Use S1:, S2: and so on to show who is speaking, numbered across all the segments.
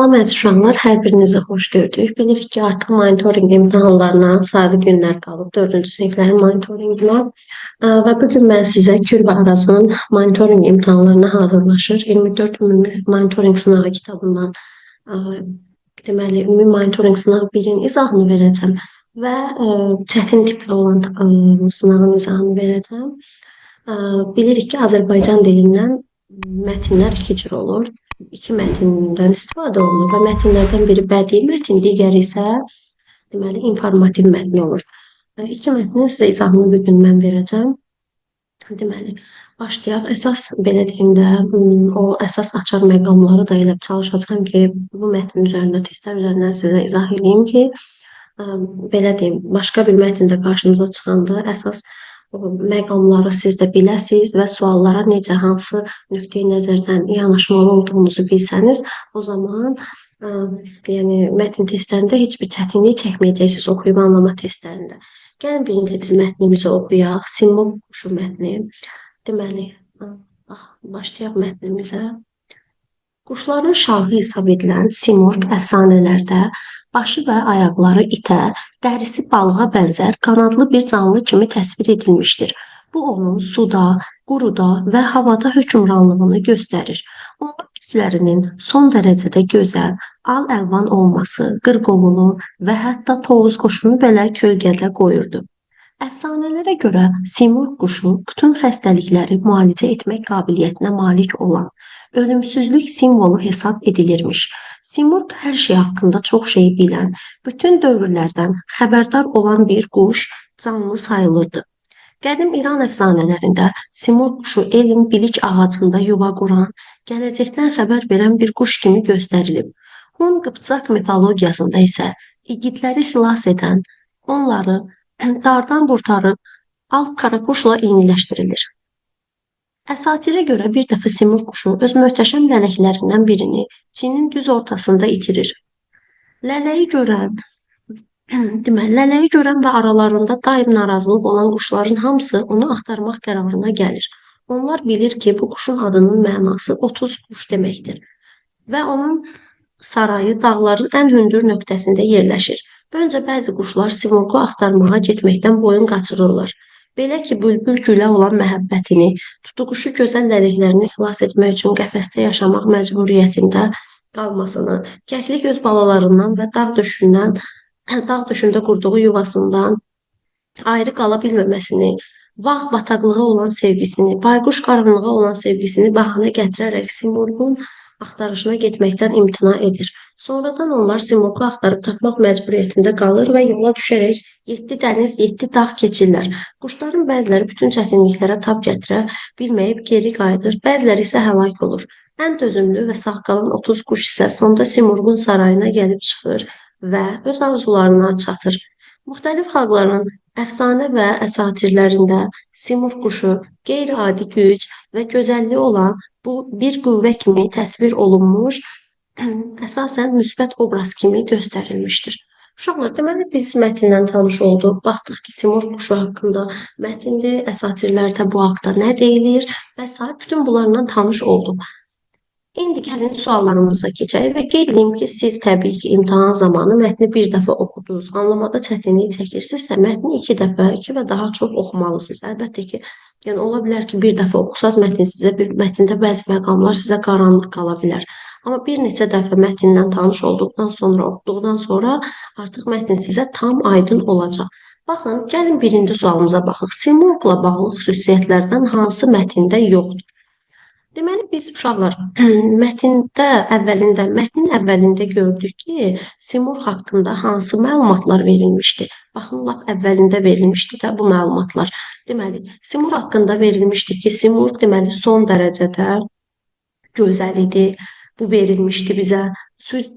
S1: Salam əziz uşaqlar, hər birinizi xoş gördük. Bilirik ki, artıq monitorinq imtahanlarına sayılı günlər qalıb, 4-cü siniflərin monitorinqinə. Və bu gün mən sizə Kür və Arazın monitorinq imtahanlarına hazırlaşır. 24 ümumi monitorinq sınağı kitabından deməli, ümumi monitorinq sınağı 1-in izahını verəcəm və çətin tipli olan sınağın izahını verəcəm. Bilirik ki, Azərbaycan dilindən mətnlər iki cür olur. İki mətndən istifadə olunur və mətnlərdən biri bədii mətn, digəri isə deməli informativ mətn olur. İki mətnin sizə izahını bu gün mən verəcəm. Deməli, başlayaq. Əsas belə deyim də, o əsas açar məqamları da elə çalışacağam ki, bu mətnin üzərində, testlər üzərindən sizə izah edeyim ki, belə deyim, başqa bir mətndə qarşınıza çıxanda əsas məqamları siz də biləsiniz və suallara necə, hansı nöqteyi nəzərdən yanaşmalı olduğunuzu bilsəniz, o zaman yəni mətn testlərində heç bir çətinlik çəkməyəcəksiniz oxuyub anlama testlərində. Gəlin birinci biz mətnimizi oxuyaq. Simurq quşu mətni. Deməli, başlayaq mətnimizə. Quşların şahı hesab edilən simurq əfsanələrdə başı və ayaqları itə, dərisi balığa bənzər qanadlı bir canlı kimi təsvir edilmişdir. Bu onun suda, quruda və havada hökmranlığını göstərir. Onun tüklərinin son dərəcədə gözəl, al-əlvan olması qırqovulu və hətta tovuz quşunu belə kölgədə qoyurdu. Əfsanələrə görə simurq quşu bütün xəstəlikləri müalicə etmək qabiliyyətinə malik olan ölümsüzlük simvolu hesab edilirmiş. Simurq hər şey haqqında çox şey bilən, bütün dövrlərdən xəbərdar olan bir quş canlı sayılırdı. Qədim İran əfsanələrində simurq quşu elm, bilik ağacında yuva quran, gələcəkdən xəbər verən bir quş kimi göstərilib. Hun Qıpçaq mitologiyasında isə igidləri xilas edən, onları dardan qurtarıb alt qaraquşla eyniləşdirilir. Əsatirə görə bir dəfə simurq quşu öz möhtəşəm lələklərindən birini Çinin düz ortasında itirir. Lələyi görən və aralarında daim narazılıq olan quşların hamısı onu axtarmaq qərarına gəlir. Onlar bilir ki, bu quşun adının mənası 30 quş deməkdir və onun sarayı dağların ən hündür nöqtəsində yerləşir. Öncə bəzi quşlar simurqu axtarmağa getməkdən boyun qaçırırlar. Belə ki, bülbül gülə olan məhəbbətini, tutuquşu gözəl lələklərini xilas etmək üçün qəfəsdə yaşamaq məcburiyyətində qalmasını, kəklik öz balalarından və dağ döşündə qurduğu yuvasından ayrı qala bilməməsini, vax bataqlığa olan sevgisini, bayquş qaranlığa olan sevgisini bəhanə gətirərək simurqun axtarışına getməkdən imtina edir. Sonradan onlar simurqu axtarıb tapmaq məcburiyyətində qalır və yola düşərək 7 dəniz, 7 dağ keçirlər. Quşların bəziləri bütün çətinliklərə tab gətirə bilməyib geri qayıdır, bəziləri isə həlak olur. Ən dözümlü və sağ qalan 30 quş isə sonda simurqun sarayına gəlib çıxır və öz arzularına çatır. Müxtəlif xalqların əfsanə və əsatirlərində simurq quşu qeyri-adi güc və gözəlliyi olan bu bir qüvvə kimi təsvir olunmuş, əsasən müsbət obraz kimi göstərilmişdir. Uşaqlar, deməli biz mətndən tanış olduq. Baxdıq ki, simurq quşu haqqında mətndir, əsatirlərdə bu haqda nə deyilir və s. bütün bunlarla tanış olduq. İndi gəlin suallarımıza keçək və qeyd edeyim ki, siz təbii ki, imtahan zamanı mətni bir dəfə oxudunuz, anlamada çətinlik çəkirsinizsə, mətni 2 dəfə, 2 və daha çox oxumalısınız. Əlbəttə ki, yəni ola bilər ki, bir dəfə oxusaz mətndə bəzi məqamlar sizə qaranlıq qala bilər. Amma bir neçə dəfə mətndən tanış olduqdan sonra, oxuduqdan sonra artıq mətn sizə tam aydın olacaq. Baxın, gəlin birinci sualımıza baxıq. Simurqla bağlı xüsusiyyətlərdən hansı mətndə yoxdur? Deməli, biz uşaqlar mətnin əvvəlində gördük ki, simurq haqqında hansı məlumatlar verilmişdi. Baxın, lap əvvəlində verilmişdi də bu məlumatlar. Deməli, simurq haqqında verilmişdi ki, simurq deməli son dərəcədə gözəl idi. Bu verilmişdi bizə.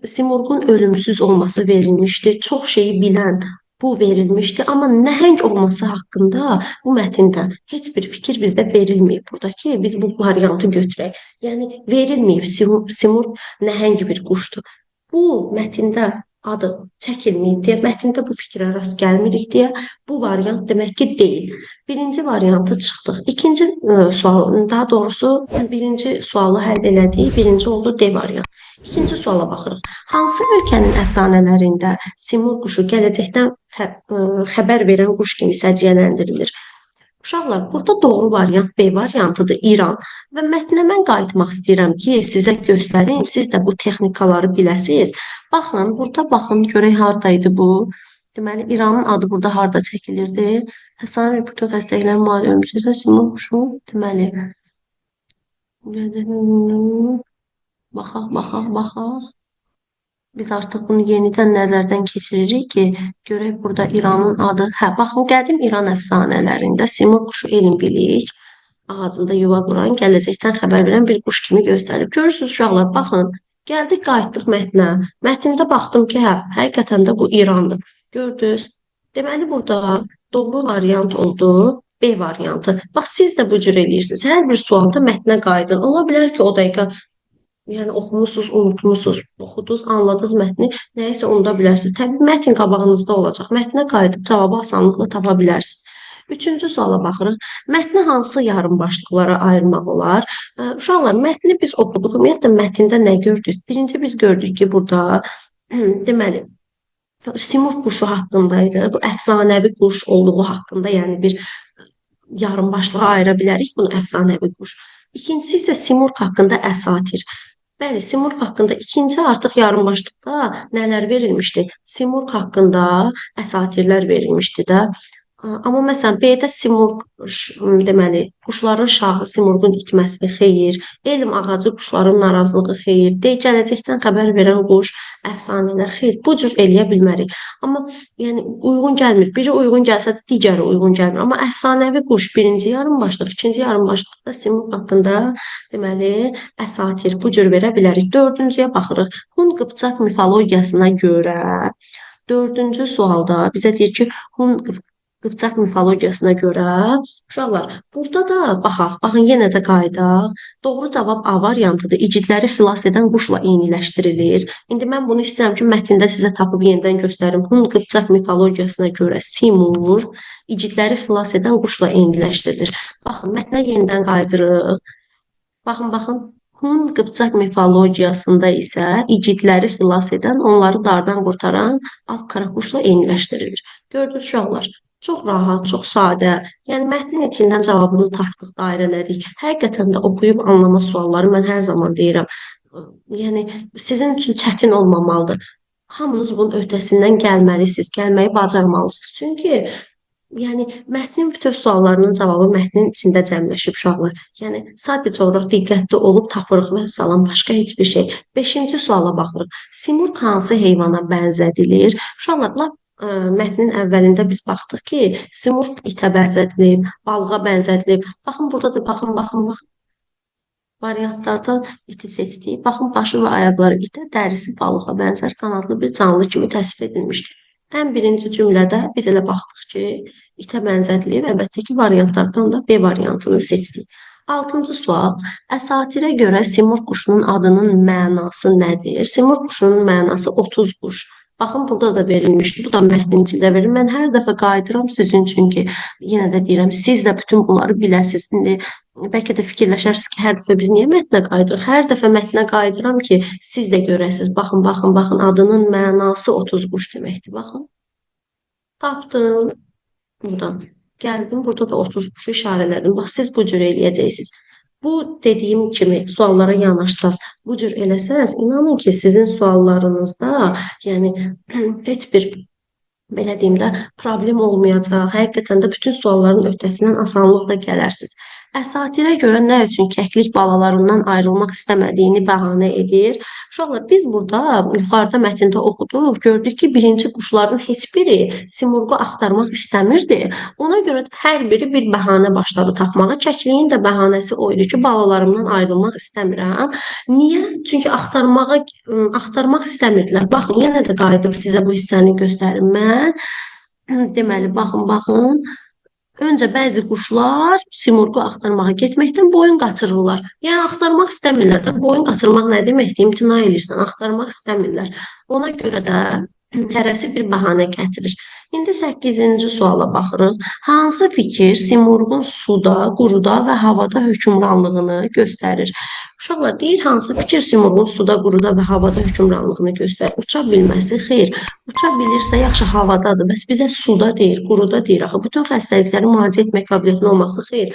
S1: Simurqun ölümsüz olması verilmişdi. Çox şeyi bilən bu verilmişdi, amma nəhəng olması haqqında bu mətndə heç bir fikir bizdə verilməyib. Buradakı biz bu variantı götürək. Yəni verilməyib, simurq nəhəng bir quşdur. Bu mətndə adı çəkilməyib deyə, mətndə bu fikrə rast gəlmirik deyə bu variant demək ki deyil. Birinci variantı çıxdıq. İkinci sual, daha doğrusu birinci sualı həll elədik. Birinci oldu D variant. İkinci suala baxırıq. Hansı ölkənin əfsanələrində Simur quşu gələcəkdən xəbər verən quş kimi səciyyələndirilir? Uşaqlar, burada doğru variant B variantıdır, İran. Və mətnə mən qayıtmaq istəyirəm ki, sizə göstərim, siz də bu texnikaları biləsiniz. Baxın, burada baxın, görək haradaydı bu. Deməli, İranın adı burada harada çəkilirdi? Həsən bütün xəstəliklərin müalicəsində Simur quşu, deməli. Baxaq. Biz artıq bunu yenidən nəzərdən keçiririk ki, görək burada İranın adı. Baxın, qədim İran əfsanələrində Simur quşu elm bilik ağacında yuva quran, gələcəkdən xəbər verən bir quş kimi göstərilib. Görürsünüz uşaqlar, baxın, gəldik, qayıtdıq mətnə. Mətndə baxdım ki, həqiqətən də bu İrandır. Gördünüz? Deməli, burada doğru variant oldu. B variantı. Bax, siz də bu cür eləyirsiniz. Hər bir sualda mətnə qayıdın. Ola bilər ki, o dəqiqə yəni oxumusunuz, unutmusunuz, oxudunuz, anladınız mətni, nəyisə unuda bilərsiniz. Təbii mətn qabağınızda olacaq. Mətnə qayıdıb cavabı asanlıqla tapa bilərsiniz. Üçüncü suala baxırıq. Mətni hansı yarım başlıqlara ayırmaq olar? Uşaqlar, mətni biz oxuduq. Ümumiyyətlə, mətndə nə gördük? Birinci biz gördük ki, burada deməli, Simur quşu haqqındaydı. Bu əfsanəvi quş olduğu haqqında, yəni bir yarım başlığa ayıra bilərik bunu əfsanəvi quş. İkincisi isə Simurq haqqında əsatir. Bəli, Simurq haqqında ikinci artıq yarım başlıqda nələr verilmişdi? Simurq haqqında əsatirlər verilmişdi də. Amma məsələn, B-də Simurq, deməli, quşların şahı Simurqun itməsi xeyir, elm ağacı quşların narazılığı xeyir, gələcəkdən xəbər verən quş, əfsanələr xeyir. Bu cür eləyə bilmərik. Amma yəni uyğun gəlmir. Biri uyğun gəlsə də digəri uyğun gəlmir. Amma əfsanəvi quş birinci yarım başlıq, ikinci yarım başlıqda Simurq haqqında deməli, əsatir bu cür verə bilərik. Dördüncüyə baxırıq. Hun Qıpçaq mifologiyasına görə dördüncü sualda bizə deyir ki, Hun Qıpçaq mifologiyasına görə, uşaqlar, burada da baxın, yenə də qaydaq. Doğru cavab A variantıdır. İgidləri xilas edən quşla eyniləşdirilir. İndi mən bunu istəyirəm ki, mətndə sizə tapıb yenidən göstərim. Hun Qıpçaq mifologiyasına görə Simur, igidləri xilas edən quşla eyniləşdirilir. Baxın, mətnə yenidən qaydırıq. Baxın. Hun Qıpçaq mifologiyasında isə igidləri xilas edən, onları dardan qurtaran alt qaraquşla eyniləşdirilir. Gördünüz uşaqlar? Çox rahat, çox sadə. Yəni mətnin içindən cavabını tapdıq, dairələdik. Həqiqətən də oxuyub anlama sualları mən hər zaman deyirəm. Yəni sizin üçün çətin olmamalıdır. Hamınız bunun öhdəsindən gəlməlisiniz, gəlməyi bacarmalısınız. Çünki yəni mətnin bütöv suallarının cavabı mətnin içində cəmləşib uşaqlar. Yəni sadəcə olaraq diqqətli olub tapırıq və salam, başqa heç bir şey. 5-ci suala baxırıq. Simurq hansı heyvana bənzədilir? Uşaqlar, lap mətnin əvvəlində biz baxdıq ki, Simurq itə bənzədilib, balığa bənzədilib. Baxın, burada da baxın. Variantlardan iti seçdik. Baxın, başı və ayaqları itə, dərisi balığa bənzər, qanadlı bir canlı kimi təsvir edilmişdir. Ən birinci cümlədə biz elə baxdıq ki, itə bənzədilib. Əlbəttə ki, variantlardan da B variantını seçdik. 6-cı sual. Əsatirə görə Simurq quşunun adının mənası nədir? Simurq quşunun mənası 30 quş. Baxın, burada da verilmişdir. Bu da mətnin içində verilir. Mən hər dəfə qayıdıram sizin üçün ki, yenə də deyirəm, siz də bütün bunları biləsiniz. İndi bəlkə də fikirləşərsiniz ki, hər dəfə biz niyə mətnə qayıdırıq? Hər dəfə mətnə qayıdıram ki, siz də görəsiniz. Baxın, adının mənası 30 quş deməkdir. Baxın. Tapdım. Buradan gəldim. Burada da 30 quşu işarələdim. Bax, siz bu cür eləyəcəksiniz. Bu dediyim kimi suallara yanaşsaz, bu cür eləsəz, inanın ki, sizin suallarınızda yəni heç bir belə deyim də problem olmayacaq. Həqiqətən də bütün sualların öhdəsindən asanlıqla gələrsiniz. Əsatirə görə nə üçün kəklik balalarından ayrılmaq istəmədiyini bəhanə edir? Uşaqlar, biz burada yuxarıda mətndə oxuduq, gördük ki, birinci quşların heç biri Simurqu axtarmaq istəmirdi. Ona görə hər biri bir bəhanə başladı tapmağa. Kəkliyin də bəhanəsi o idi ki, balalarımdan ayrılmaq istəmirəm. Niyə? Çünki axtarmaq istəmirdilər. Baxın, yenə də qayıdıb sizə bu hissəni göstərim mən. Deməli, baxın. Öncə bəzi quşlar simurqu axtarmağa getməkdən boyun qaçırırlar. Yəni axtarmaq istəmirlər də. Boyun qaçırmaq nə deməkdir? İmtina edirsən, axtarmaq istəmirlər. Ona görə də hərəsi bir bəhanə gətirir. İndi 8-ci suala baxırıq. Hansı fikir simurğun suda, quruda və havada hökmranlığını göstərir? Uşaqlar deyir, hansı fikir simurğun suda, quruda və havada hökmranlığını göstərir? Uça bilməsi, xeyr. Uça bilirsə yaxşı havadadır. Bəs bizə suda deyir, quruda deyir. Axı bütün xəstəlikləri müalicə etmək qabiliyyətinin olması xeyr.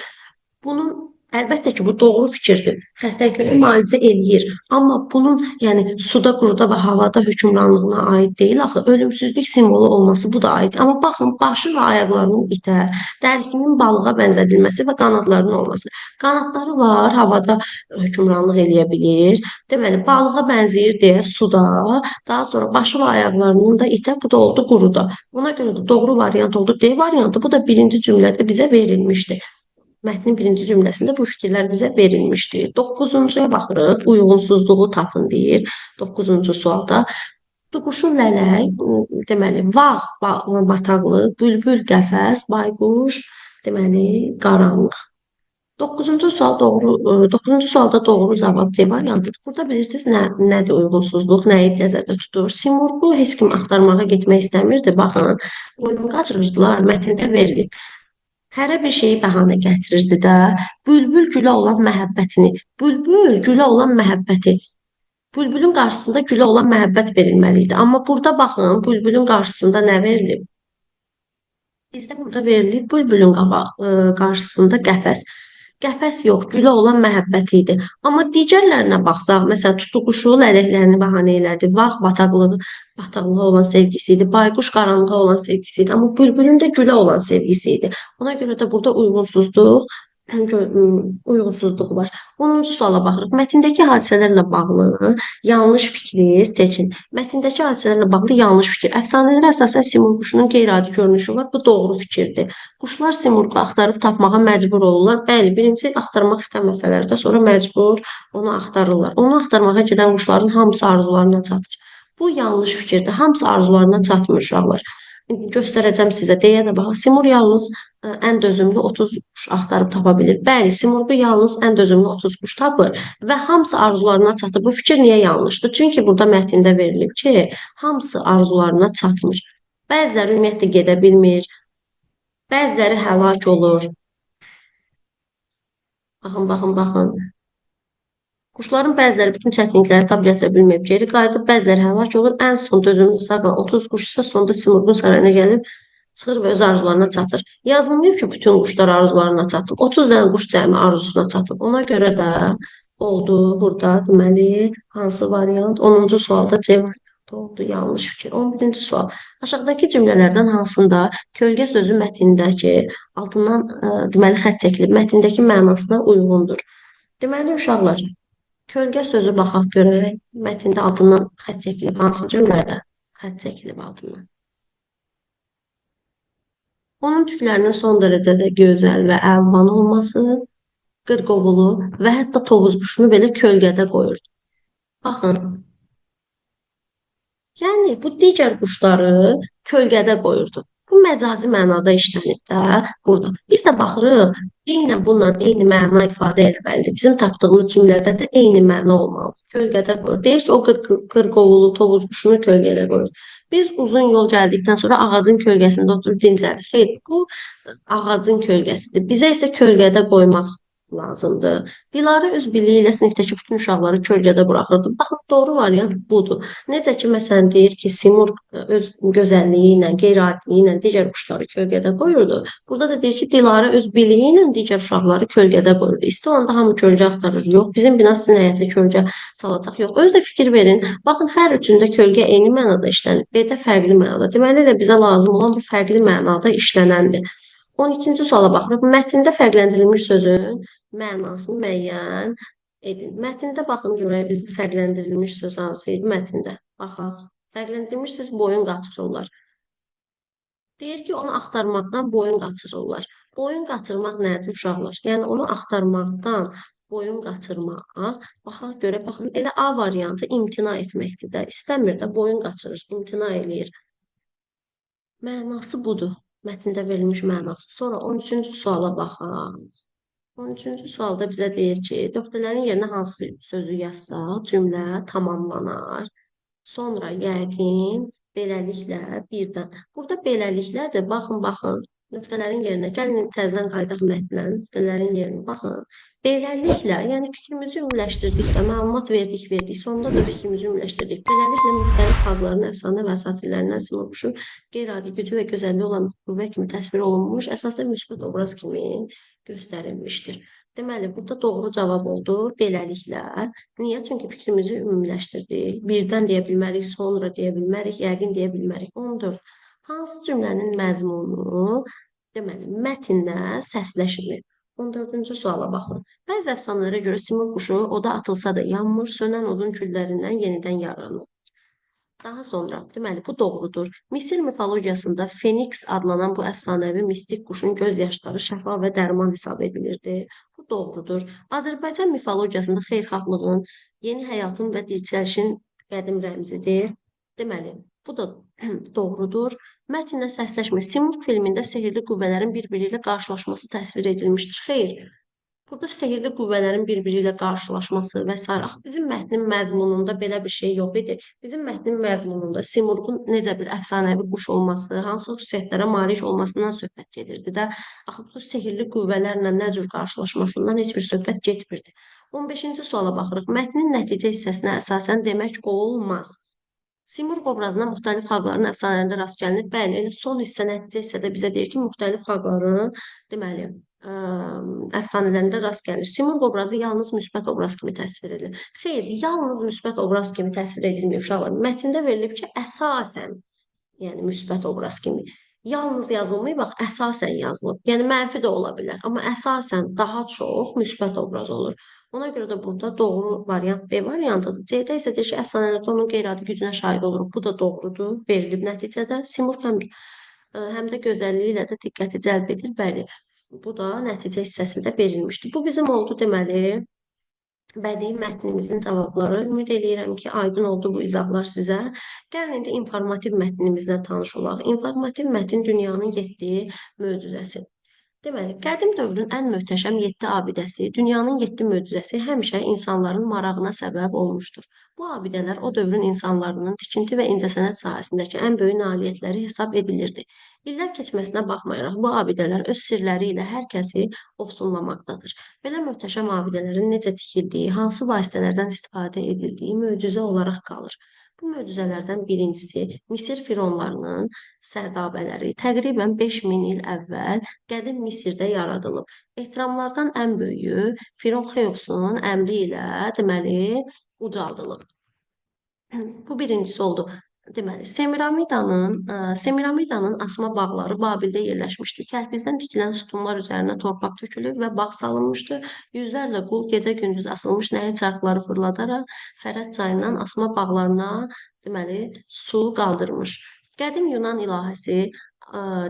S1: Bunun əlbəttə ki, bu doğru fikirdir. Xəstəlikləri müalicə eləyir. Amma bunun, yəni suda, quruda və havada hökmranlığına aid deyil axı. Ölümsüzlük simvolu olması bu da aid. Amma baxın, başı və ayaqlarının itə, dərisinin balığa bənzədilməsi və qanadlarının olması. Qanadları var, havada hökmranlıq eləyə bilir. Deməli, balığa bənzəyir deyə suda, daha sonra başı və ayaqlarının da itə, bu da oldu quruda. Buna görə də doğru variant oldu. D variantı bu da birinci cümlədə bizə verilmişdi. Mətnin birinci cümləsində bu fikirlər bizə verilmişdir. 9-cuya baxırıq. Uyğunsuzluğu tapın deyir. 9-cu sualda. Quşun lələk, deməli, vağı bataqlı, bülbül qəfəs, bayquş, deməli, qaranlıq. 9-cu sual doğru, 9-cu sualda doğru cavab C variantıdır. Burada bilirsiniz nədir uyğunsuzluq, nəyi nəzərdə tutur? Simurqu heç kim axtarmağa getmək istəmirdi. Baxın, oyun qaçırırdılar, mətndə verilib. Hərə bir şeyi bəhanə gətirirdi də. Bülbül gülə olan məhəbbətini. Bülbül gülə olan məhəbbəti. Bülbülün qarşısında gülə olan məhəbbət verilməli idi. Amma burada baxın, bülbülün qarşısında nə verilib? Bizdə burada verilib bülbülün qarşısında qəfəs. Qəfəs yox, gülə olan məhəbbət idi. Amma digərlərinə baxsaq, məsələn, tutuquşu lələklərini bəhanə elədi, vaxt bataqlığa olan sevgisi idi, bayquş qaranlığa olan sevgisi idi. Amma bülbülün də gülə olan sevgisi idi. Ona görə də burada uyğunsuzluq var. 10-cu suala baxırıq. Mətndəki hadisələrlə bağlı yanlış fikri seçin. Mətndəki hadisələrlə bağlı yanlış fikir. Əfsanələrə əsasən simurq quşunun qeyri-adi görünüşü var. Bu doğru fikirdir. Quşlar simurqu axtarıb tapmağa məcbur olurlar. Bəli, birinci axtarmaq istəməsələr də sonra məcbur onu axtarırlar. Onu axtarmağa gedən quşların hamısı arzularına çatır. Bu yanlış fikirdir. Hamısı arzularına çatmır uşaqlar. Göstərəcəm sizə. Deyə də baxın. Simur yalnız ən dözümlü 30 quş axtarıb tapa bilir. Bəli, simurqu yalnız ən dözümlü 30 quş tapır və hamısı arzularına çatır. Bu fikir niyə yanlışdır? Çünki burada mətndə verilib ki, hamısı arzularına çatmır. Bəziləri ümumiyyətlə gedə bilmir, bəziləri həlak olur. Baxın. Quşların bəziləri bütün çətinlikləri tab gətirə bilməyib geri qayıdıb, bəziləri həlak olur. Ən son dözümlü saqlan 30 quş isə sonda simurqun sarayına gəlib çıxır və öz arzularına çatır. Yazılmayıb ki, bütün quşlar arzularına çatıb. 30 dənə quş cəmi arzusuna çatıb. Ona görə də oldu burada deməli hansı variant? 10-cu sualda C variantı oldu. Yanlış fikir. 11-ci sual. Aşağıdakı cümlələrdən hansında kölgə sözü mətndəki altından deməli xətt çəkilib, mətndəki mənasına uyğundur? Deməli uşaqlar, kölgə sözü baxaq görək. Mətndə altından xətt çəkilib. Hansı cümlədə xətt çəkilib altından? Onun tüklərinin son dərəcədə gözəl və əlvan olması, qırqovulu və hətta tovuz quşunu belə kölgədə qoyurdu. Baxın. Yəni, bu digər quşları kölgədə qoyurdu. Bu məcazi mənada işlənib də burada. Biz də baxırıq, eynən bununla eyni məna ifadə eləməlidir. Bizim tapdığımız cümlədə də eyni məna olmalı. Kölgədə qoyur. Deyir ki, o qırqovulu tovuz quşunu kölgədə qoyur. Biz uzun yol gəldikdən sonra ağacın kölgəsində oturub dincəlik. Xeyr, bu ağacın kölgəsidir. Bizə isə kölgədə qoymaq lazımdır. Dilarə öz biliyi ilə sinifdəki bütün uşaqları kölgədə buraxırdı. Baxın, doğru variant budur. Necə ki, məsələn, deyir ki, simur öz gözəlliyi ilə, qeyri-adiliyi ilə digər quşları kölgədə qoyurdu. Burada da deyir ki, Dilarə öz biliyi ilə digər uşaqları kölgədə qoyurdu. İsti olanda hamı kölgə axtarır. Yox, bizim bina sizin həyətdə kölgə salacaq. Yox, öz də fikir verin. Baxın, hər üçündə kölgə eyni mənada işlənir. B-də fərqli mənada. Deməli də bizə lazım olan bu fərqli mənada işlənəndir. 12-ci suala baxırıq. Mətndə fərqləndirilmiş sözün mənasını müəyyən edin. Mətndə baxın görək bizdə fərqləndirilmiş söz hansı idi mətndə? Baxaq. Fərqləndirilmiş söz boyun qaçırırlar. Deyir ki, onu axtarmaqdan boyun qaçırırlar. Boyun qaçırmaq nədir uşaqlar? Yəni onu axtarmaqdan boyun qaçırmaq. Baxaq görə baxın. Elə A variantı imtina etməkdir də. İstəmir də boyun qaçırır, imtina eləyir. Mənası budur. mətndə verilmiş mənası. Sonra 13-cü suala baxaq. 13-cü sualda bizə deyir ki, nöqtələrin yerinə hansı sözü yazsaq, cümlə tamamlanar. Sonra yəqin, beləliklə, birdən. Burada beləliklə də baxın. Nöqtələrin yerinə gəlin təzədən qayıdaq mətnə, nöqtələrin yerinə baxın. Beləliklə, yəni fikrimizi ümumiləşdirdikdə, məlumat verdik. Sonunda da fikrimizi ümumiləşdirdik. Beləliklə müxtəlif xalqların əfsanə və satirlərindən Simonquşun qeyri-adi gücü və gözəlliyi olan qüvvə kimi təsvir olunmuş, əsasən müsbət obraz kimi göstərilmişdir. Deməli, burada doğru cavab oldu. Beləliklə, niyə? Çünki fikrimizi ümumiləşdirdik. Birdən deyə bilmərik, sonra deyə bilmərik, yəqin deyə bilmərik. 14. Hansı cümlənin məzmunu, deməli, mətnlə səsləşmir? 14-cü suala baxın. Bəzi əfsanələrə görə Simurq quşu oda atılsa da yanmır, sönən odun küllərindən yenidən yaranır. Daha sonra, deməli, bu doğrudur. Misir mifologiyasında Feniks adlanan bu əfsanəvi mistik quşun göz yaşları şəfa və dərman hesab edilirdi. Bu doğrudur. Azərbaycan mifologiyasında xeyirxahlığın, yeni həyatın və dirçəlişin qədim rəmzidir. Deməli, bu da doğrudur. Mətnlə səsləşmə. Simurq filmində sehirli qüvvələrin bir-biri ilə qarşılaşması təsvir edilmişdir. Xeyr. Burada sehirli qüvvələrin bir-biri ilə qarşılaşması və s. Axı bizim mətnin məzmununda belə bir şey yox idi. Bizim mətnin məzmununda Simurqun necə bir əfsanəvi quş olması, hansı xüsusiyyətlərə malik olmasından söhbət gedirdi də. Axı bu sehirli qüvvələrlə nə cür qarşılaşmasından heç bir söhbət getmirdi. 15-ci suala baxırıq. Mətnin nəticə hissəsinə əsasən demək olmaz. Simurq obrazına müxtəlif xalqların əfsanələrində rast gəlinir. Bəli, elə son hissə, nəticə hissədə bizə deyir ki, müxtəlif xalqların, deməli, əfsanələrində rast gəlir. Simurq obrazı yalnız müsbət obraz kimi təsvir edilir. Xeyr, yalnız müsbət obraz kimi təsvir edilmir uşaqlar. Mətndə verilib ki, əsasən, yəni müsbət obraz kimi. Yalnız yazılmayıb, bax, əsasən yazılıb. Yəni mənfi də ola bilər, amma əsasən daha çox müsbət obraz olur. Ona görə də burada doğru variant B variantıdır. C-də isə deyir ki, əfsanələrdə onun qeyri-adi gücünə şahid oluruq. Bu da doğrudur. Verilib nəticədə. Simurq həm də gözəlliyi ilə də diqqəti cəlb edir. Bəli, bu da nəticə hissəsində verilmişdir. Bu bizim oldu deməli bədii mətnimizin cavabları. Ümid edirəm ki, aydın oldu bu izahlar sizə. Gəlin indi informativ mətnimizlə tanış olaq. İnformativ mətn dünyanın 7 möcüzəsi. Deməli, qədim dövrün ən möhtəşəm 7 abidəsi, dünyanın 7 möcüzəsi həmişə insanların marağına səbəb olmuşdur. Bu abidələr o dövrün insanlarının tikinti və incəsənət sahəsindəki ən böyük nailiyyətləri hesab edilirdi. İllər keçməsinə baxmayaraq, bu abidələr öz sirləri ilə hər kəsi ofsunlamaqdadır. Belə möhtəşəm abidələrin necə tikildiyi, hansı vasitələrdən istifadə edildiyi möcüzə olaraq qalır. Bu möcüzələrdən birincisi Misir fironlarının sərdabələri təqribən 5000 il əvvəl qədim Misirdə yaradılıb. Ehtiramlardan ən böyüyü Firon Xeopsun əmri ilə deməli ucaldılıb. Bu birincisi oldu. Deməli, Semiramidanın asma bağları Babildə yerləşmişdi. Kərpizdən tikilən sütunlar üzərinə torpaq tökülüb və bağ salınmışdı. Yüzlərlə qul gecə-gündüz asılmış nəhəng çarxları fırladaraq Fərəd çayından asma bağlarına, deməli, su qaldırmış. Qədim Yunan ilahəsi,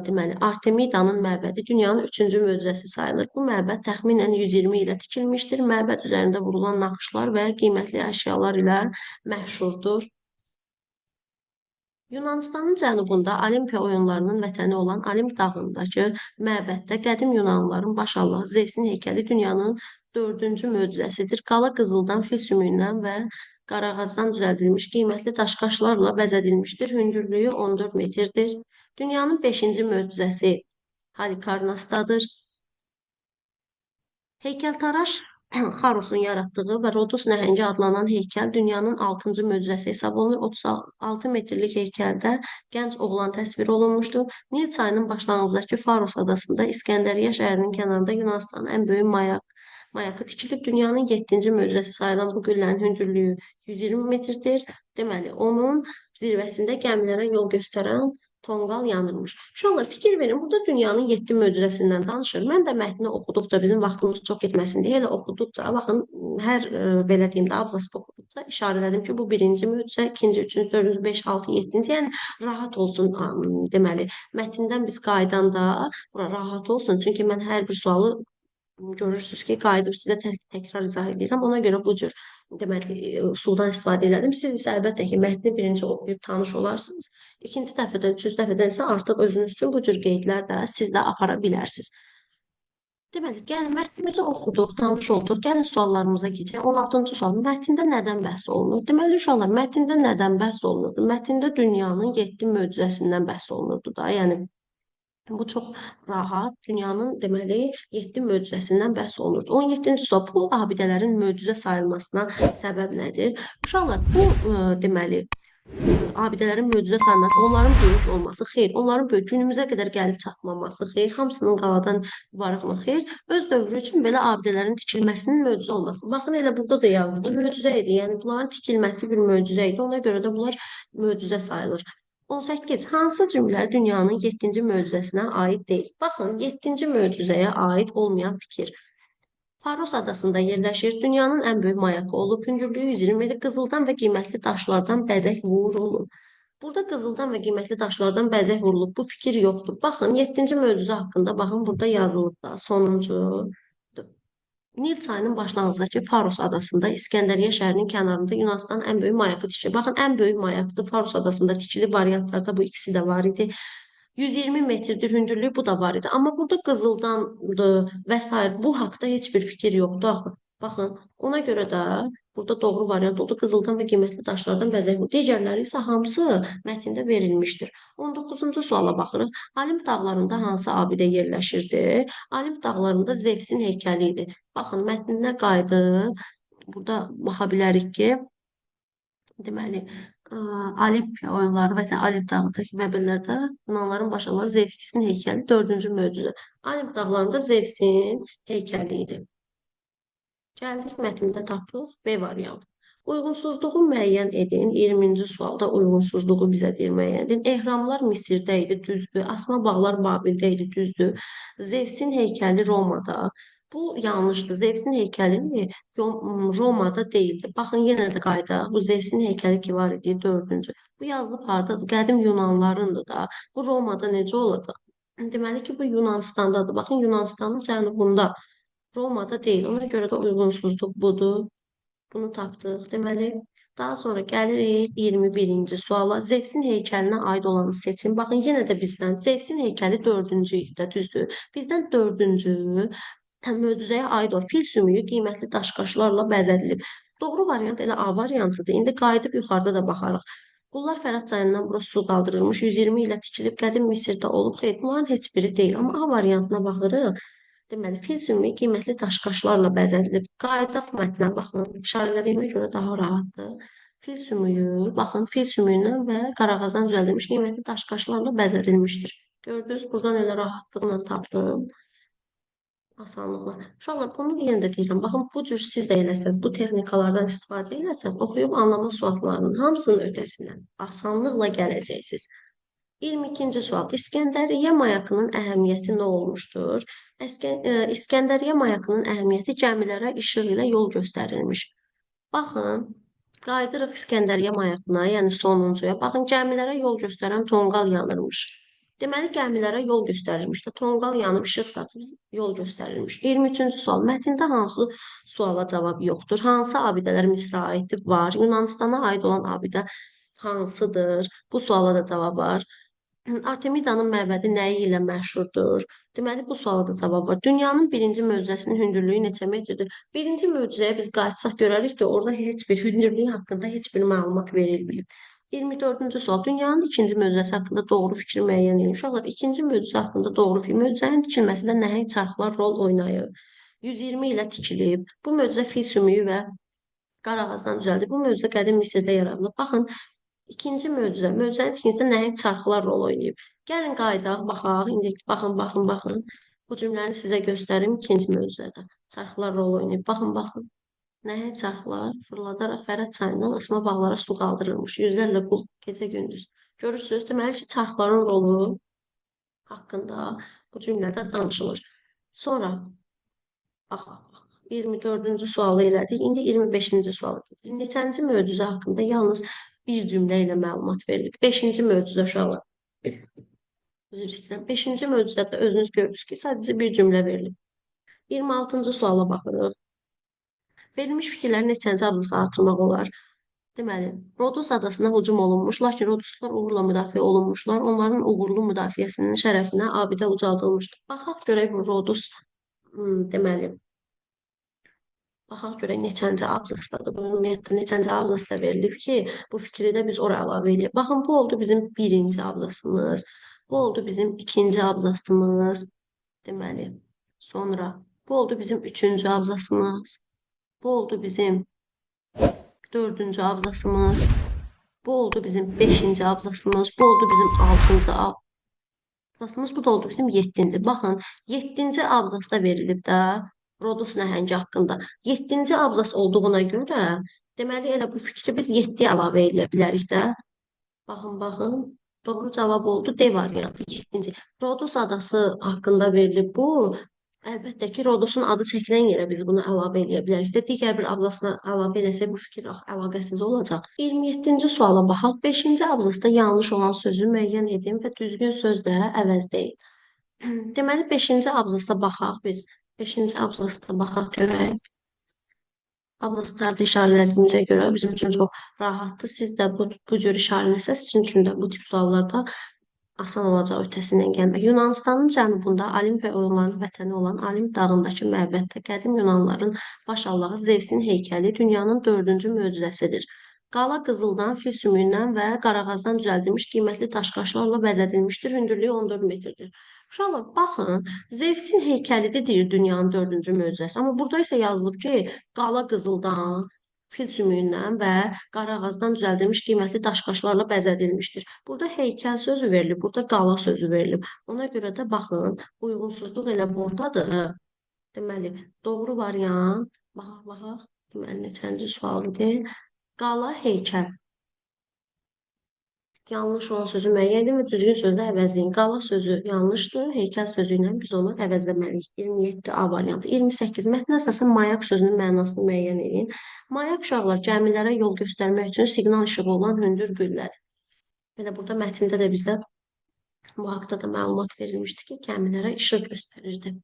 S1: deməli, Artemidanın məbədi dünyanın 3-cü möcüzəsi sayılır. Bu məbəd təxminən 120 ilə tikilmişdir. Məbəd üzərində vurulan naxışlar və qiymətli əşyalar ilə məşhurdur. Yunanistanın cənubunda Olimpiya oyunlarının vətəni olan Olimp dağındakı məbəddə qədim Yunanlıların baş Allahı Zevsin heykəli dünyanın 4-cü möcüzəsidir. Qala qızıldan, fil sümüyündən və qarağacdan düzəldilmiş qiymətli daşqaşlarla bəzədilmişdir. Hündürlüyü 14 metrdir. Dünyanın 5-ci möcüzəsi Halikarnasdadır. Heykəltaraş Xarosun yaratdığı və Rodos nəhəngi adlanan heykəl dünyanın 6-cı möcüzəsi hesab olunur. 36 metrlik heykəldə gənc oğlan təsvir olunmuşdur. Nil çayının başlanğıcındakı Faros adasında İskəndəriyyə şəhərinin kənarında Yunanistanın ən böyük mayakı tikilib. Dünyanın 7-ci möcüzəsi sayılan bu qüllənin hündürlüyü 120 metrdir. Deməli, onun zirvəsində gəmilərə yol göstərən tonqal yanırmış. Uşaqlar, fikir verin, burada dünyanın 7 möcüzəsindən danışır. Mən də mətni oxuduqca, bizim vaxtımız çox getməsin deyə elə oxuduqca, baxın, hər belə deyim də, abzası oxuduqca işarələdim ki, bu birinci möcüzə, ikinci, üçüncü, dördüncü, 5, 6, 7-ci, yəni rahat olsun, deməli, mətndən biz qaydanda bura rahat olsun. Çünki mən hər bir sualı görürsünüz ki, qayıdıb sizə təkrar izah edirəm. Ona görə bu cür deməli üsuldan istifadə elədim. Siz isə əlbəttə ki, mətni birinci oxuyub tanış olarsınız. İkinci dəfədən, üçüncü dəfədən isə artıq özünüz üçün bu cür qeydlər də siz də apara bilərsiniz. Deməli, gəlin mətnimizi oxuduq, tanış olduq. Gəlin suallarımıza keçək. 16-cı sual. Mətndə nədən bəhs olunur? Deməli, uşaqlar, mətndə nədən bəhs olunurdu? Mətndə dünyanın 7 möcüzəsindən bəhs olunurdu da. Yəni bu çox rahat dünyanın deməli 7 möcüzəsindən bəhs olunurdu. 17-ci sual. Bu abidələrin möcüzə sayılmasına səbəb nədir? Uşaqlar, bu deməli abidələrin möcüzə sayılması, onların böyük olması xeyr, onların böyük günümüzə qədər gəlib çatmaması xeyr, hamısının qaladan varıqlığı xeyr, öz dövrü üçün belə abidələrin tikilməsinin möcüzə olması. Baxın, elə burada da yazıldı, möcüzə idi. Yəni bunların tikilməsi bir möcüzə idi. Ona görə də bunlar möcüzə sayılır. 18. Hansı cümlə dünyanın 7-ci möcüzəsinə aid deyil? Baxın, 7-ci möcüzəyə aid olmayan fikir. Faros adasında yerləşir. Dünyanın ən böyük mayakı olub. Hündürlüyü 120 metr, qızıldan və qiymətli daşlardan bəzək vurulub. Burada qızıldan və qiymətli daşlardan bəzək vurulub. Bu fikir yoxdur. Baxın, 7-ci möcüzə haqqında baxın burada yazılıb da. Sonuncu. Nil çayının başlanğıcındakı Faros adasında İskəndəriyyə şəhərinin kənarında Yunanistanın ən böyük mayakı tikilir. Baxın, ən böyük mayakdır. Faros adasında tikili variantlarda bu ikisi də var idi. 120 metrdir hündürlüyü, bu da var idi. Amma burada qızıldandır və s. bu haqda heç bir fikir yoxdur axı. Baxın, ona görə də burada doğru variant oldu. Qızıldan və qiymətli daşlardan bəzək. Digərləri isə hamısı mətndə verilmişdir. 19-cu suala baxırıq. Olimp dağlarında hansı abidə yerləşirdi? Olimp dağlarında Zevsin heykəli idi. Baxın, mətninə qayıdıb burada baxa bilərik ki, deməli, Olimpiya oyunları və Olimp dağındakı məbədlərdə Yunanların başçıları Zevsin heykəli 4-cü möcüzə. Olimp dağlarında Zevsin heykəli idi. Gəldik mətndə tapdıq B variantı. Uyğunsuzluğu müəyyən edin. 20-ci sualda uyğunsuzluğu bizə deyir müəyyən edin. Ehramlar Misirdə idi, düzdür. Asma bağlar Babildə idi, düzdür. Zevsin heykəli Romada. Bu yanlışdır. Zevsin heykəli Romada deyildi. Baxın, yenə də qaydaq. Bu Zevsin heykəli ki var idi, 4-cü. Bu yazılıb hardadır? Qədim Yunanlarındır da. Bu Romada necə olacaq? Deməli ki, bu Yunanistandadır. Baxın, Yunanistanın cənubunda. Romada deyil. Ona görə də uyğunsuzluq budur. Bunu tapdıq. Deməli, daha sonra gəlirik 21-ci suala. Zevsin heykəlinə aid olanı seçin. Baxın, yenə də bizdən Zevsin heykəli 4-cü idi də, düzdür. Bizdən 4-cü möcüzəyə aid o fil sümüyü qiymətli daş-qaşlarla bəzədilib. Doğru variant elə A variantıdır. İndi qayıdıb yuxarıda da baxarıq. Qullar Fərat çayından bura su qaldırılmış, 120 ilə tikilib qədim Misirdə olub. Xeyr, bunların heç biri deyil. Amma A variantına baxırıq. Deməli, fil sümüyü qiymətli daş-qaşlarla bəzədilib. Qayıdaq mətnə baxın. İşarələdiyimə görə daha rahatdır. Fil sümüyü, baxın, fil sümüyündən və qarağazdan düzəldilmiş qiymətli daş-qaşlarla bəzədilmişdir. Gördünüz, buradan elə rahatlıqla tapdım. Asanlıqla. Uşaqlar, bunu yenə də deyirəm. Baxın, bu cür siz də eləsəz, bu texnikalardan istifadə eləsəz, oxuyub anlama suallarının hamısının ötəsindən asanlıqla gələcəksiniz. 22-ci sual. İskəndəriyyə mayakının əhəmiyyəti nə olmuşdur? İskəndəriyyə mayakının əhəmiyyəti gəmilərə işıq ilə yol göstərilmiş. Baxın, qayıdırıq İskəndəriyyə mayakına, yəni sonuncuya. Baxın, gəmilərə yol göstərən tonqal yanırmış. Deməli, gəmilərə yol göstərilmiş də, tonqal yanıb işıq saçıb yol göstərilmiş. 23-cü sual. Mətndə hansı suala cavab yoxdur? Hansı abidələr Misrə aiddir? Var. Yunanistana aid olan abidə hansıdır? Bu suala da cavab var. Artemidanın məbədi nəyi ilə məşhurdur? Deməli, bu suala da cavab var. Dünyanın birinci möcüzəsinin hündürlüyü neçə metrdir? Birinci möcüzəyə biz qayıtsaq görərik ki, orada heç bir hündürlüyü haqqında heç bir məlumat verilməyib. 24-cü sual. Dünyanın ikinci möcüzəsi haqqında doğru fikri müəyyən edin. Uşaqlar, ikinci möcüzə haqqında doğru fikir. Möcüzənin tikilməsində nəhəng çarxlar rol oynayır. 120 ilə tikilib. Bu möcüzə fil sümüyü və qarağazdan düzəldib. Bu möcüzə qədim Misirdə yaradılıb. Baxın, İkinci möcüzə. Möcüzənin tikintisində nəhəng çarxlar rol oynayıb. Gəlin qaydaq, baxaq. İndi baxın. Bu cümləni sizə göstərim ikinci möcüzədə. Çarxlar rol oynayıb. Baxın. Nəhəng çarxlar fırladaraq Fərat çayından Asma bağlara su qaldırılmış. Yüzlərlə qul gecə-gündüz. Görürsünüz, deməli ki, çarxların rolu haqqında bu cümlədə danışılır. Sonra baxaq. 24-cü sualı elədik. İndi 25-ci sualı. Neçənci möcüzə haqqında yalnız bir cümlə ilə məlumat verilir. 5-ci möcüzə uşaqlar. Üzr istəyirəm. 5-ci möcüzədə özünüz görürsünüz ki, sadəcə bir cümlə verilib. 26-cı suala baxırıq. Verilmiş fikirlərin neçənci abzası artırmaq olar? Deməli, Rodos adasına hücum olunmuş, lakin Rodoslular uğurla müdafiə olunmuşlar. Onların uğurlu müdafiəsinin şərəfinə abidə ucaldılmışdır. Baxaq görək bu Rodos, deməli, baxaq görək neçənci abzasdadır. Bu ümumiyyətlə neçənci abzasda verilib ki, bu fikri də biz ora əlavə edək. Baxın, bu oldu bizim birinci abzasımız. Bu oldu bizim ikinci abzasımız. Deməli, sonra bu oldu bizim üçüncü abzasımız. Bu oldu bizim dördüncü abzasımız. Bu oldu bizim beşinci abzasımız. Bu oldu bizim altıncı abzasımız. Bu da oldu bizim yeddinci. Baxın, yeddinci abzasda verilib də Rodos nəhəngi haqqında. Yeddinci abzas olduğuna görə, deməli elə bu fikri biz 7 əlavə edə bilərik də. Baxın, baxın. Doğru cavab oldu D variantı 7-ci. Rodos adası haqqında verilib bu. Əlbəttə ki, Rodosun adı çəkilən yerə biz bunu əlavə edə bilərik də. Digər bir abzasına əlavə edəsək bu fikir əlaqəsiz olacaq. 27-ci suala baxaq. 5-ci abzasda yanlış olan sözü müəyyən edin və düzgün sözlə əvəzləyin. Deməli 5-ci abzasa baxaq biz. 5-ci abzasda baxaq görək. Abzaslarda işarələdiyimizə görə bizim üçün çox rahatdır. Siz də bu cür işarələsəz, sizin üçün də bu tip suallarda asan olacaq ötəsindən gəlmək. Yunanistanın cənubunda Olimpiya oyunlarının vətəni olan Olimp dağındakı məbəddə qədim Yunanların baş Allahı Zevsin heykəli dünyanın 4-cü möcüzəsidir. Qala qızıldan, fil sümüyündən və qarağazdan düzəldilmiş qiymətli daşqaşlarla bəzədilmişdir. Hündürlüyü 14 metrdir. Uşaqlar, baxın, Zevsin heykəlidir deyir dünyanın 4-cü möcüzəsi. Amma burada isə yazılıb ki, qala qızıldan, fil sümüyündən və qarağazdan düzəldilmiş qiymətli daşqaşlarla bəzədilmişdir. Burada heykəl sözü verilib, burada qala sözü verilib. Ona görə də baxın, uyğunsuzluq elə buradadır. Deməli, doğru variant, baxaq, deməli, neçənci sualıdır? Qala, heykəl. Yanlış olan sözü müəyyən edin və düzgün sözlə əvəzləyin. Qala sözü yanlışdır, heykəl sözü ilə biz onu əvəzləməliyik. 27 A variantı. 28 mətnə əsasən mayak sözünün mənasını müəyyən edin. Mayak uşaqlar gəmilərə yol göstərmək üçün siqnal işığı olan hündür güllədir. Belə burada mətndə də bizə bu haqda da məlumat verilmişdi ki, gəmilərə işıq göstərirdi.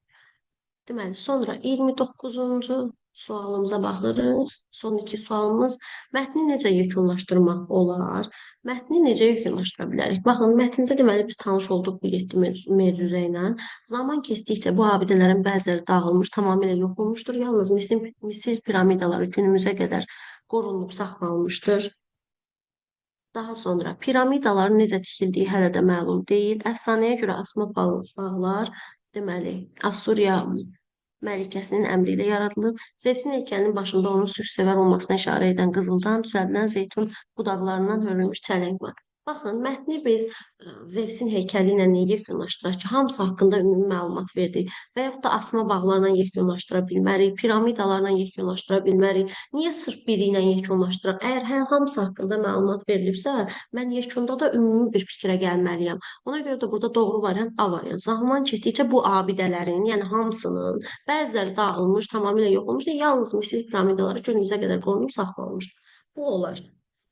S1: Deməli, sonra 29-cu sualımıza baxırıq. Son iki sualımız, mətni necə yekunlaşdırmaq olar? Mətni necə yekunlaşdıra bilərik? Baxın, mətndə deməli biz tanış olduq bu 7 mövzuzə ilə. Zaman keçdikcə bu abidələrin bəziləri dağılmış, tamamilə yox olmuşdur. Yalnız Misir piramidaları günümüzə qədər qorunub saxlanılmışdır. Daha sonra piramidaların necə tikildiyi hələ də məlum deyil. Əfsanəyə görə asma bağlar, deməli, Assuriya məlikəsinin əmri ilə yaradılıb. Zevsin heykəlinin başında onun sülhsevər olmasına işarə edən qızıldan düzəldilən zeytun budaqlarından hörülmüş çələng var. Baxın, mətni biz Zevsin heykəli ilə niyə yekunlaşdıraq ki, hamısı haqqında ümumi məlumat verdik və yaxud da asma bağlarla yekunlaşdıra bilmərik, piramidalarla yekunlaşdıra bilmərik. Niyə sırf biri ilə yekunlaşdıraq? Əgər hamısı haqqında məlumat verilibsə, mən yekunda da ümumi bir fikrə gəlməliyəm. Ona görə də burada doğru variant A variant. Zaman keçdikcə bu abidələrin, yəni hamısının, bəziləri dağılmış, tamamilə yox olmuş, yalnız Misir piramidaları günümüzə qədər qorunub saxlanılmışdır. Bu olar.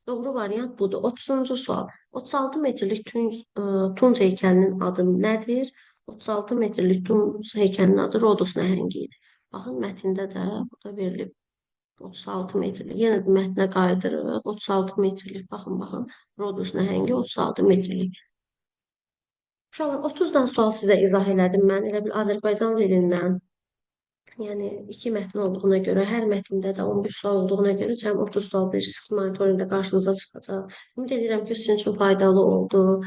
S1: Doğru variant budur. 30-cu sual. 36 metrlik Tunc heykəlinin adı nədir? 36 metrlik Tunc heykəlinin adı Rodos nəhəngi idi. Baxın, mətndə də burada verilib. 36 metrlik. Yenə də mətnə qayıdırıq. 36 metrlik. Baxın. Rodos nəhəngi 36 metrlik. Uşaqlar, 30-dan sual sizə izah elədim mən. Elə bil Azərbaycan dilindən. Yəni 2 mətn olduğuna görə, hər mətndə də 11 sual olduğuna görə cəmi 30 sual bir risk monitoringdə qarşınıza çıxacaq. Ümid edirəm ki, sizin üçün faydalı oldu.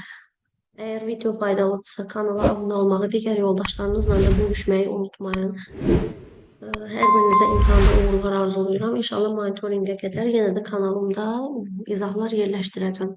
S1: Əgər video faydalıdırsa, kanala abunə olmağı, digər yoldaşlarınızla da bölüşməyi unutmayın. Hər birinizə imtahanda uğurlar arzulayıram. İnşallah monitoringə qədər yenə də kanalımda izahlar yerləşdirəcəm.